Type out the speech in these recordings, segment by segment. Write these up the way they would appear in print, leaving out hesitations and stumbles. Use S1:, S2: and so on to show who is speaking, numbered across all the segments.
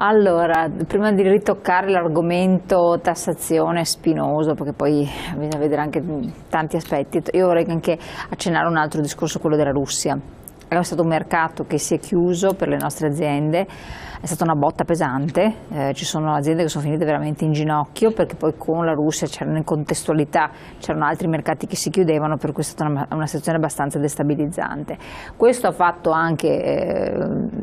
S1: Allora, prima di ritoccare l'argomento tassazione spinoso, perché poi bisogna vedere anche tanti aspetti, io vorrei anche accennare un altro discorso, quello della Russia. È stato un mercato che si è chiuso per le nostre aziende, è stata una botta pesante, ci sono aziende che sono finite veramente in ginocchio perché poi con la Russia c'erano in contestualità, c'erano altri mercati che si chiudevano, per cui è stata una situazione abbastanza destabilizzante. Questo ha fatto anche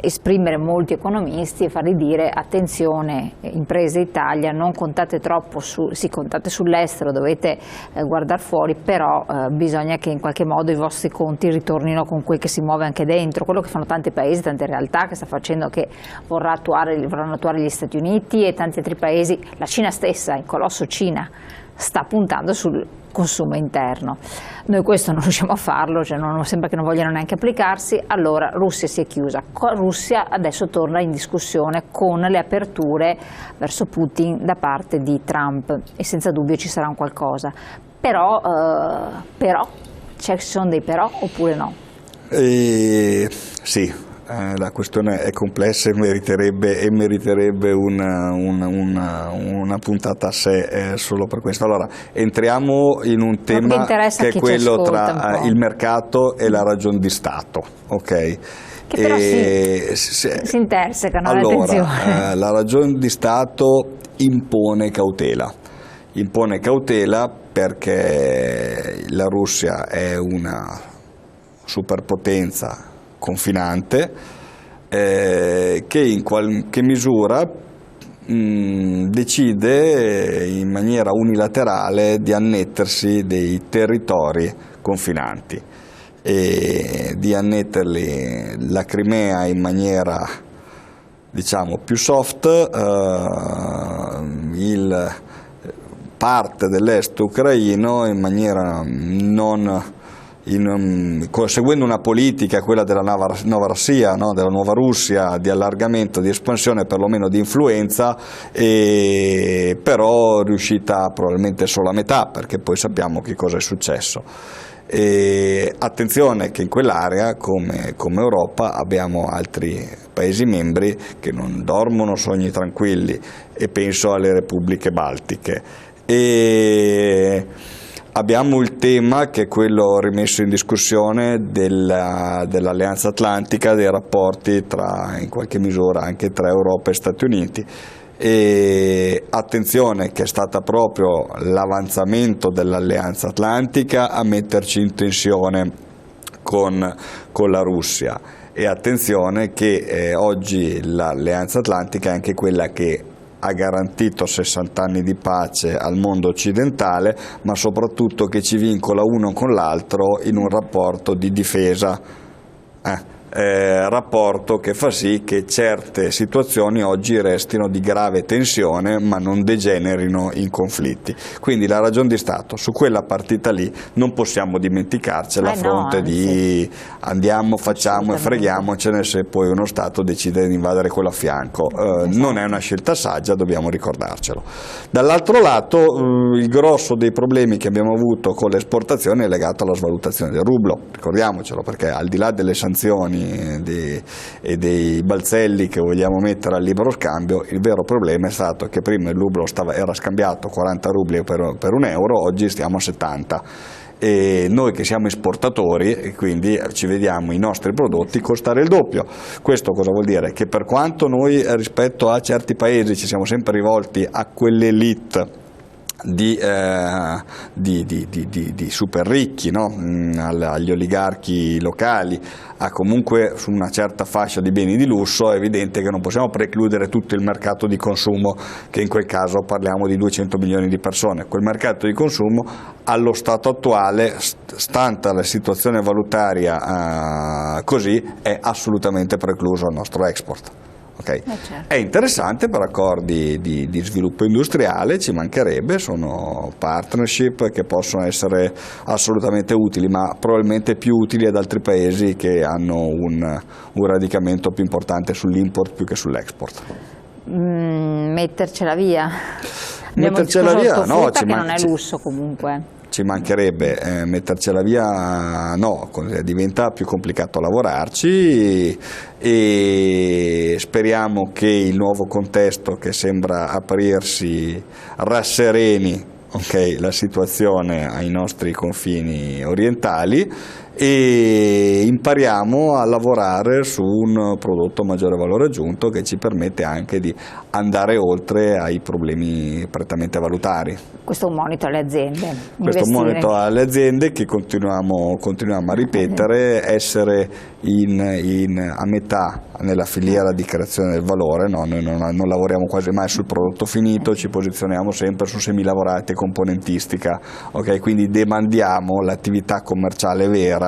S1: esprimere molti economisti e fargli dire attenzione imprese Italia, non contate troppo sì, contate sull'estero, dovete guardare fuori, però bisogna che in qualche modo i vostri conti ritornino con quel che si muove anche dentro, quello che fanno tanti paesi, tante realtà che sta facendo, che vorranno attuare gli Stati Uniti e tanti altri paesi. La Cina stessa, il colosso Cina, sta puntando sul consumo interno. Noi questo non riusciamo a farlo, cioè sembra che non vogliano neanche applicarsi. Allora Russia si è chiusa, Russia adesso torna in discussione con le aperture verso Putin da parte di Trump e senza dubbio ci sarà un qualcosa, però ci sono dei però oppure no?
S2: Sì, la questione è complessa e meriterebbe una puntata a sé solo per questo. Allora, entriamo in un tema che è quello tra il mercato e la ragion di Stato, ok?
S1: Che però si intersecano,
S2: allora,
S1: attenzione.
S2: La ragion di Stato impone cautela perché la Russia è una superpotenza confinante che in qualche misura decide in maniera unilaterale di annettersi dei territori confinanti e di annetterli la Crimea in maniera diciamo più soft, parte dell'est ucraino in maniera seguendo una politica, quella della nuova Russia, no? Della nuova Russia, di allargamento, di espansione, perlomeno di influenza, però riuscita probabilmente solo a metà, perché poi sappiamo che cosa è successo. Attenzione che in quell'area, come Europa, abbiamo altri Paesi membri che non dormono sogni tranquilli, e penso alle repubbliche baltiche. Abbiamo il tema che è quello rimesso in discussione dell'Alleanza Atlantica, dei rapporti in qualche misura anche tra Europa e Stati Uniti. E attenzione che è stata proprio l'avanzamento dell'Alleanza Atlantica a metterci in tensione con la Russia, e attenzione che oggi l'Alleanza Atlantica è anche quella che ha garantito 60 anni di pace al mondo occidentale, ma soprattutto che ci vincola uno con l'altro in un rapporto di difesa, rapporto che fa sì che certe situazioni oggi restino di grave tensione ma non degenerino in conflitti. Quindi la ragion di Stato su quella partita lì non possiamo dimenticarcela a fronte di andiamo, facciamo e freghiamocene se poi uno Stato decide di invadere quello a fianco. Non è una scelta saggia, dobbiamo ricordarcelo. Dall'altro lato il grosso dei problemi che abbiamo avuto con le esportazioni è legato alla svalutazione del rublo, ricordiamocelo, perché al di là delle sanzioni e dei balzelli che vogliamo mettere al libero scambio, il vero problema è stato che prima il rublo era scambiato 40 rubli per un euro, oggi stiamo a 70. E noi che siamo esportatori e quindi ci vediamo i nostri prodotti costare il doppio. Questo cosa vuol dire? Che per quanto noi rispetto a certi paesi ci siamo sempre rivolti a quell'elite di super ricchi, no? Agli oligarchi locali, a comunque su una certa fascia di beni di lusso, è evidente che non possiamo precludere tutto il mercato di consumo, che in quel caso parliamo di 200 milioni di persone. Quel mercato di consumo allo stato attuale, stante la situazione valutaria così, è assolutamente precluso al nostro export. Okay.
S1: Certo.
S2: È interessante per accordi di sviluppo industriale, ci mancherebbe, sono partnership che possono essere assolutamente utili, ma probabilmente più utili ad altri paesi che hanno un radicamento più importante sull'import più che sull'export.
S1: Mettercela via.
S2: Mettercela via, no,
S1: che non è lusso comunque.
S2: ci mancherebbe mettercela via, no, diventa più complicato lavorarci e speriamo che il nuovo contesto che sembra aprirsi rassereni la situazione ai nostri confini orientali e impariamo a lavorare su un prodotto a maggiore valore aggiunto che ci permette anche di andare oltre ai problemi prettamente valutari.
S1: Questo è un monito alle aziende.
S2: Questo è un monito alle aziende che continuiamo a ripetere, essere a metà nella filiera di creazione del valore, no? Noi non lavoriamo quasi mai sul prodotto finito, ci posizioniamo sempre su semilavorati e componentistica, quindi demandiamo l'attività commerciale vera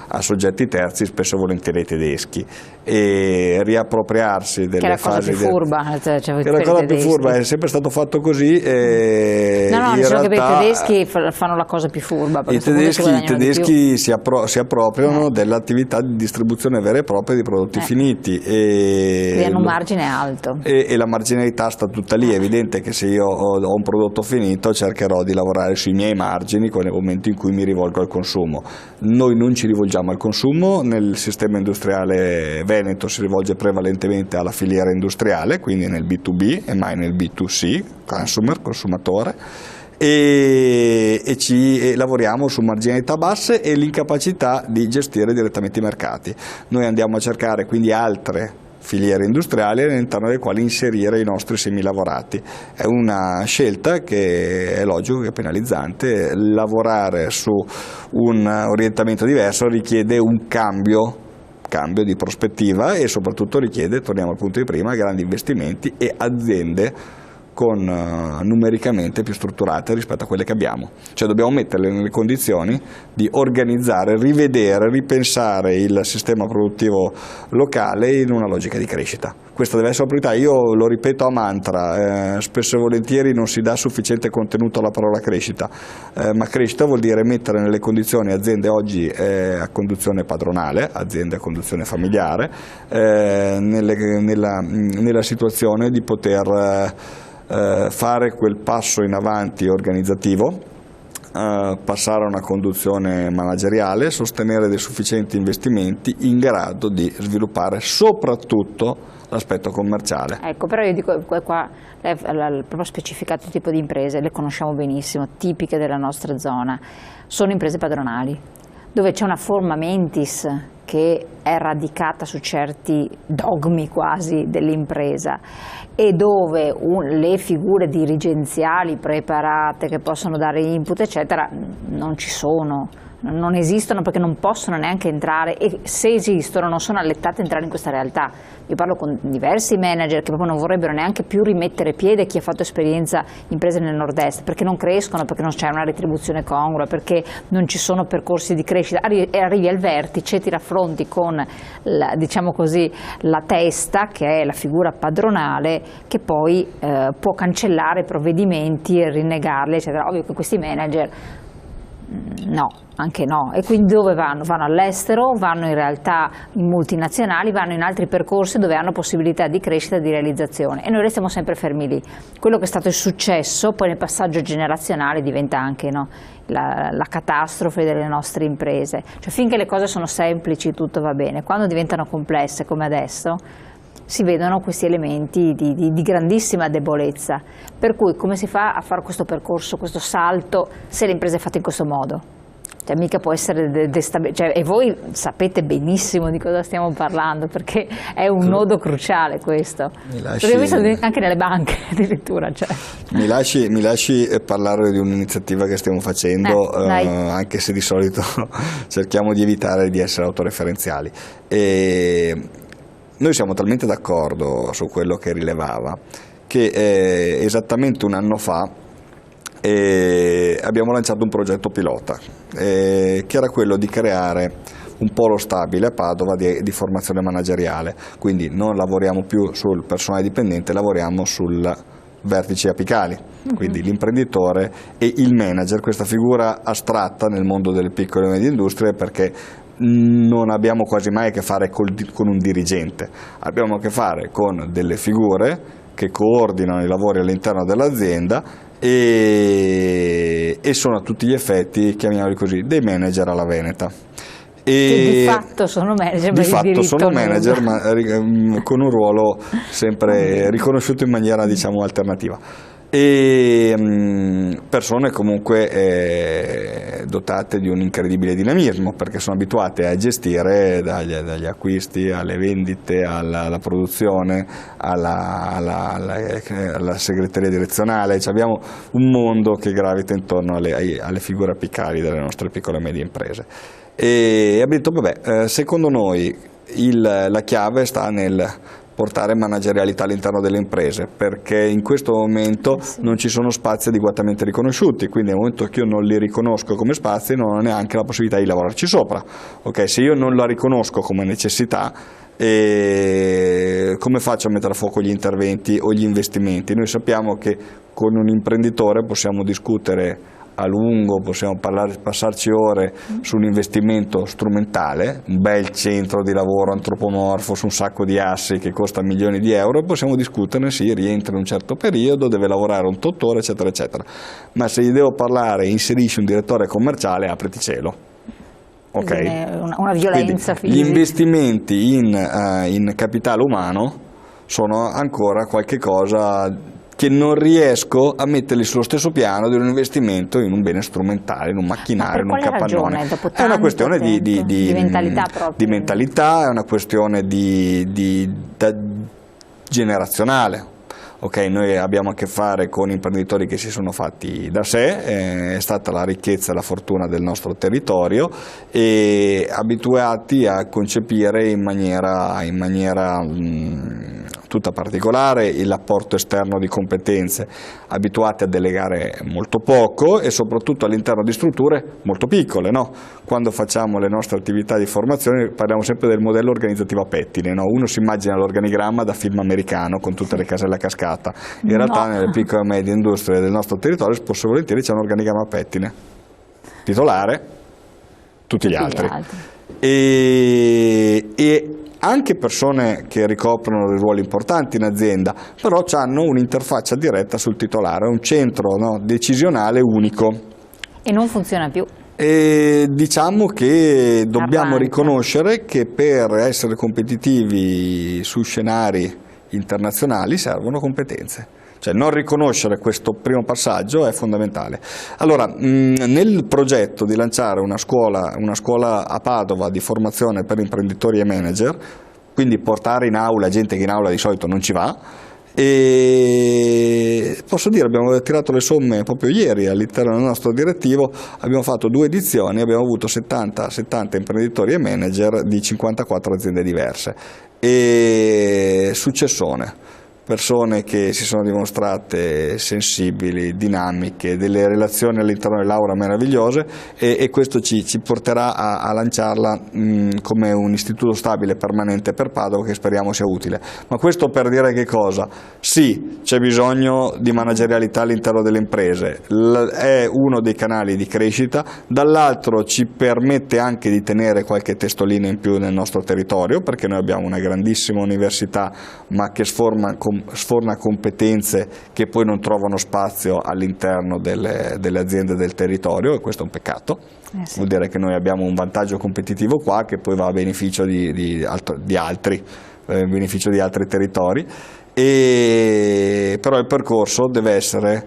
S2: a soggetti terzi, spesso e volentieri tedeschi, e riappropriarsi delle
S1: che è la cosa
S2: fasi
S1: più furba,
S2: che è la cosa più furba, è sempre stato fatto così.
S1: No, diciamo che i tedeschi fanno la cosa più furba.
S2: I tedeschi si appropriano dell'attività di distribuzione vera e propria di prodotti finiti e
S1: hanno un margine alto
S2: e la marginalità sta tutta lì. È evidente che se io ho un prodotto finito cercherò di lavorare sui miei margini nel momento in cui mi rivolgo al consumo. Noi non ci rivolgiamo al consumo, nel sistema industriale veneto si rivolge prevalentemente alla filiera industriale, quindi nel B2B e mai nel B2C, consumatore, e lavoriamo su marginalità basse e l'incapacità di gestire direttamente i mercati. Noi andiamo a cercare quindi altre filiere industriali all'interno delle quali inserire i nostri semilavorati. È una scelta che è logico che è penalizzante. Lavorare su un orientamento diverso richiede un cambio di prospettiva e soprattutto richiede, torniamo al punto di prima, grandi investimenti e aziende numericamente più strutturate rispetto a quelle che abbiamo. Cioè dobbiamo metterle nelle condizioni di organizzare, rivedere, ripensare il sistema produttivo locale in una logica di crescita. Questa deve essere la priorità. Io lo ripeto a mantra, spesso e volentieri non si dà sufficiente contenuto alla parola crescita, ma crescita vuol dire mettere nelle condizioni aziende oggi a conduzione padronale, aziende a conduzione familiare, nella situazione di poter fare quel passo in avanti organizzativo, passare a una conduzione manageriale, sostenere dei sufficienti investimenti in grado di sviluppare soprattutto l'aspetto commerciale.
S1: Ecco, però io dico qua proprio specificato il tipo di imprese, le conosciamo benissimo, tipiche della nostra zona, sono imprese padronali, dove c'è una forma mentis che è radicata su certi dogmi quasi dell'impresa e dove le figure dirigenziali preparate che possono dare input eccetera non ci sono, non esistono perché non possono neanche entrare e se esistono non sono allettate a entrare in questa realtà. Io parlo con diversi manager che proprio non vorrebbero neanche più rimettere piede chi ha fatto esperienza imprese nel nord-est perché non crescono, perché non c'è una retribuzione congrua, perché non ci sono percorsi di crescita. Arrivi al vertice, ti raffronti con diciamo così, la testa che è la figura padronale che poi può cancellare provvedimenti e rinnegarli eccetera. Ovvio che questi manager no, anche no, e quindi dove vanno? Vanno all'estero, vanno in realtà in multinazionali, vanno in altri percorsi dove hanno possibilità di crescita e di realizzazione e noi restiamo sempre fermi lì. Quello che è stato il successo poi nel passaggio generazionale diventa anche la catastrofe delle nostre imprese, cioè finché le cose sono semplici tutto va bene, quando diventano complesse come adesso si vedono questi elementi di grandissima debolezza, per cui come si fa a fare questo percorso, questo salto se l'impresa è fatta in questo modo? Cioè mica può essere destabilizzante, e voi sapete benissimo di cosa stiamo parlando perché è un nodo cruciale questo, l'abbiamo visto anche nelle banche addirittura. Cioè.
S2: Mi lasci parlare di un'iniziativa che stiamo facendo, anche se di solito cerchiamo di evitare di essere autoreferenziali. Noi siamo talmente d'accordo su quello che rilevava che esattamente un anno fa abbiamo lanciato un progetto pilota che era quello di creare un polo stabile a Padova di formazione manageriale, quindi non lavoriamo più sul personale dipendente, lavoriamo sul vertici apicali, quindi l'imprenditore e il manager, questa figura astratta nel mondo delle piccole e medie industrie perché non abbiamo quasi mai a che fare con un dirigente, abbiamo a che fare con delle figure che coordinano i lavori all'interno dell'azienda e sono a tutti gli effetti, chiamiamoli così, dei manager alla veneta.
S1: Che di fatto sono manager,
S2: di
S1: ma
S2: fatto sono
S1: non
S2: manager, ma con un ruolo sempre riconosciuto in maniera, diciamo, alternativa. E persone comunque dotate di un incredibile dinamismo, perché sono abituate a gestire dagli acquisti alle vendite, alla produzione, alla segreteria direzionale. Cioè, abbiamo un mondo che gravita intorno alle figure apicali delle nostre piccole e medie imprese. E abbiamo detto, vabbè, secondo noi la chiave sta nel portare managerialità all'interno delle imprese, perché in questo momento non ci sono spazi adeguatamente riconosciuti, quindi nel momento che io non li riconosco come spazi non ho neanche la possibilità di lavorarci sopra. Okay? Se io non la riconosco come necessità, come faccio a mettere a fuoco gli interventi o gli investimenti? Noi sappiamo che con un imprenditore possiamo discutere a lungo, possiamo passarci ore su un investimento strumentale, un bel centro di lavoro antropomorfo su un sacco di assi che costa milioni di euro, e possiamo discuterne, sì, rientra in un certo periodo, deve lavorare un tot ore, eccetera, eccetera. Ma se gli devo parlare, inserisci un direttore commerciale, apriti cielo. Okay?
S1: Una violenza
S2: fisica. Gli investimenti in capitale umano sono ancora qualche cosa che non riesco a metterli sullo stesso piano di un investimento in un bene strumentale, in un macchinario, in un capannone.
S1: È
S2: una questione
S1: di mentalità proprio.
S2: Di mentalità, è una questione generazionale. Okay, noi abbiamo a che fare con imprenditori che si sono fatti da sé, è stata la ricchezza e la fortuna del nostro territorio, e abituati a concepire in maniera tutta particolare l'apporto esterno di competenze, abituati a delegare molto poco e soprattutto all'interno di strutture molto piccole. No? Quando facciamo le nostre attività di formazione parliamo sempre del modello organizzativo a pettine, no? Uno si immagina l'organigramma da film americano con tutte le caselle a cascata, in realtà nelle piccole e medie industrie del nostro territorio spesso e volentieri c'è un organigramma a pettine, titolare, tutti gli altri. E anche persone che ricoprono dei ruoli importanti in azienda, però hanno un'interfaccia diretta sul titolare, un centro, no, decisionale unico.
S1: E non funziona più.
S2: E diciamo che dobbiamo riconoscere che per essere competitivi su scenari internazionali servono competenze. Cioè non riconoscere questo primo passaggio è fondamentale. Allora, nel progetto di lanciare una scuola a Padova di formazione per imprenditori e manager, quindi portare in aula gente che in aula di solito non ci va, e posso dire, abbiamo tirato le somme proprio ieri all'interno del nostro direttivo, abbiamo fatto 2 edizioni, abbiamo avuto 70 imprenditori e manager di 54 aziende diverse, e successone. Persone che si sono dimostrate sensibili, dinamiche, delle relazioni all'interno dell'aula meravigliose, e questo ci porterà a lanciarla come un istituto stabile permanente per Padova, che speriamo sia utile. Ma questo per dire che cosa? Sì, c'è bisogno di managerialità all'interno delle imprese, è uno dei canali di crescita, dall'altro ci permette anche di tenere qualche testolina in più nel nostro territorio, perché noi abbiamo una grandissima università ma che sforna competenze che poi non trovano spazio all'interno delle aziende del territorio, e questo è un peccato. Sì. Vuol dire che noi abbiamo un vantaggio competitivo qua che poi va a beneficio di altri territori, però il percorso deve essere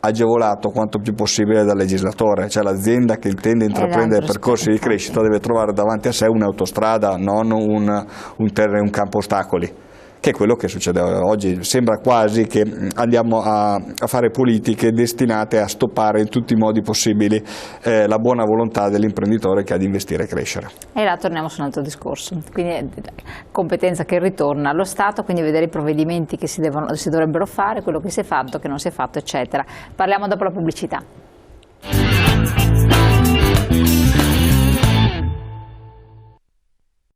S2: agevolato quanto più possibile dal legislatore, cioè l'azienda che intende intraprendere percorsi di crescita deve trovare davanti a sé un'autostrada, non un campo ostacoli, che è quello che succede oggi. Sembra quasi che andiamo a fare politiche destinate a stoppare in tutti i modi possibili la buona volontà dell'imprenditore che ha di investire e crescere.
S1: E là torniamo su un altro discorso, quindi competenza che ritorna allo Stato, quindi vedere i provvedimenti che si dovrebbero fare, quello che si è fatto, che non si è fatto, eccetera. Parliamo dopo la pubblicità.